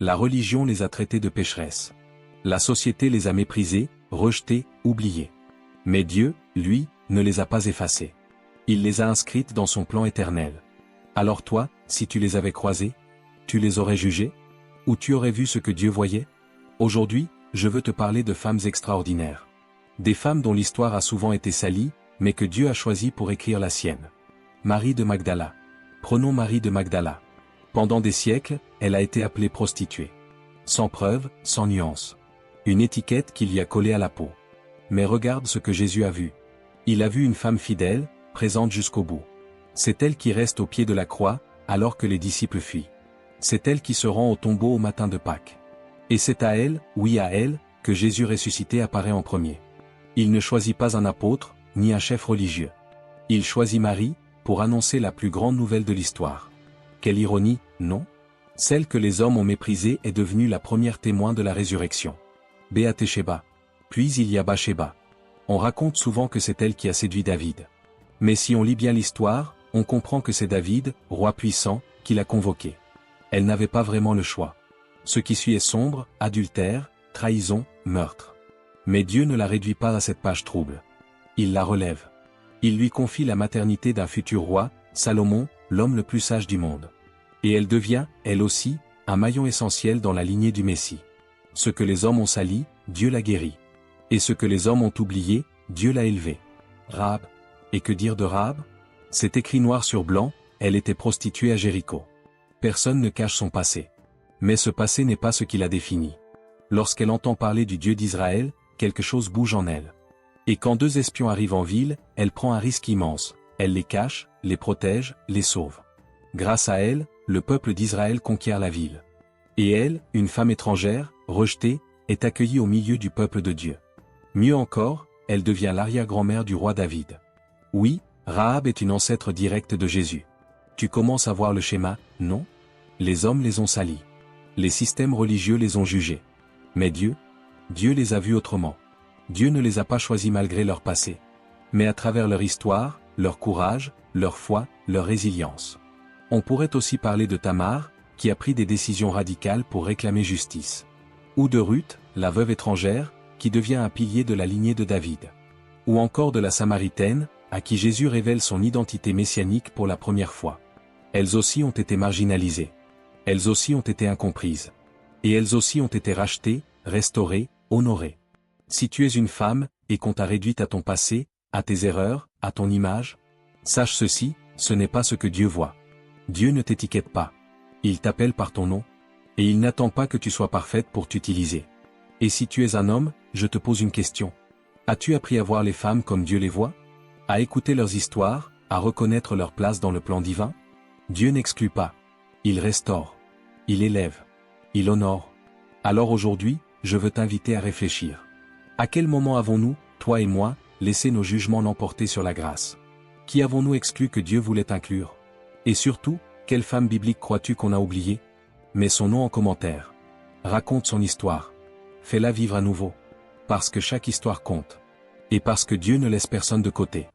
La religion les a traitées de pécheresses. La société les a méprisées, rejetées, oubliées. Mais Dieu, lui, ne les a pas effacées. Il les a inscrites dans son plan éternel. Alors toi, si tu les avais croisées, tu les aurais jugées? Ou tu aurais vu ce que Dieu voyait? Aujourd'hui, je veux te parler de femmes extraordinaires. Des femmes dont l'histoire a souvent été salie, mais que Dieu a choisi pour écrire la sienne. Marie de Magdala. Prenons Marie de Magdala. Pendant des siècles, elle a été appelée prostituée. Sans preuve, sans nuance. Une étiquette qu'il y a collée à la peau. Mais regarde ce que Jésus a vu. Il a vu une femme fidèle, présente jusqu'au bout. C'est elle qui reste au pied de la croix, alors que les disciples fuient. C'est elle qui se rend au tombeau au matin de Pâques. Et c'est à elle, oui à elle, que Jésus ressuscité apparaît en premier. Il ne choisit pas un apôtre, ni un chef religieux. Il choisit Marie, pour annoncer la plus grande nouvelle de l'histoire. Quelle ironie, non? Celle que les hommes ont méprisée est devenue la première témoin de la résurrection. Béate Sheba. Puis il y a Bathsheba. On raconte souvent que c'est elle qui a séduit David. Mais si on lit bien l'histoire, on comprend que c'est David, roi puissant, qui l'a convoquée. Elle n'avait pas vraiment le choix. Ce qui suit est sombre, adultère, trahison, meurtre. Mais Dieu ne la réduit pas à cette page trouble. Il la relève. Il lui confie la maternité d'un futur roi, Salomon, l'homme le plus sage du monde. Et elle devient, elle aussi, un maillon essentiel dans la lignée du Messie. Ce que les hommes ont sali, Dieu l'a guéri. Et ce que les hommes ont oublié, Dieu l'a élevé. Rahab. Et que dire de Rahab? C'est écrit noir sur blanc, elle était prostituée à Jéricho. Personne ne cache son passé. Mais ce passé n'est pas ce qui la définit. Lorsqu'elle entend parler du Dieu d'Israël, quelque chose bouge en elle. Et quand deux espions arrivent en ville, elle prend un risque immense. Elle les cache, les protège, les sauve. Grâce à elle, le peuple d'Israël conquiert la ville. Et elle, une femme étrangère, rejetée, est accueillie au milieu du peuple de Dieu. Mieux encore, elle devient l'arrière-grand-mère du roi David. Oui, Rahab est une ancêtre directe de Jésus. Tu commences à voir le schéma, non? Les hommes les ont salis. Les systèmes religieux les ont jugés. Mais Dieu les a vus autrement. Dieu ne les a pas choisis malgré leur passé. Mais à travers leur histoire, leur courage, leur foi, leur résilience. On pourrait aussi parler de Tamar, qui a pris des décisions radicales pour réclamer justice. Ou de Ruth, la veuve étrangère, qui devient un pilier de la lignée de David. Ou encore de la Samaritaine, à qui Jésus révèle son identité messianique pour la première fois. Elles aussi ont été marginalisées. Elles aussi ont été incomprises. Et elles aussi ont été rachetées, restaurées, honorées. Si tu es une femme, et qu'on t'a réduite à ton passé, à tes erreurs, à ton image, sache ceci, ce n'est pas ce que Dieu voit. Dieu ne t'étiquette pas. Il t'appelle par ton nom. Et il n'attend pas que tu sois parfaite pour t'utiliser. Et si tu es un homme, je te pose une question. As-tu appris à voir les femmes comme Dieu les voit? À écouter leurs histoires, à reconnaître leur place dans le plan divin? Dieu n'exclut pas. Il restaure. Il élève. Il honore. Alors aujourd'hui, je veux t'inviter à réfléchir. À quel moment avons-nous, toi et moi, laissé nos jugements l'emporter sur la grâce? Qui avons-nous exclu que Dieu voulait inclure? Et surtout, quelle femme biblique crois-tu qu'on a oubliée? Mets son nom en commentaire. Raconte son histoire. Fais-la vivre à nouveau. Parce que chaque histoire compte. Et parce que Dieu ne laisse personne de côté.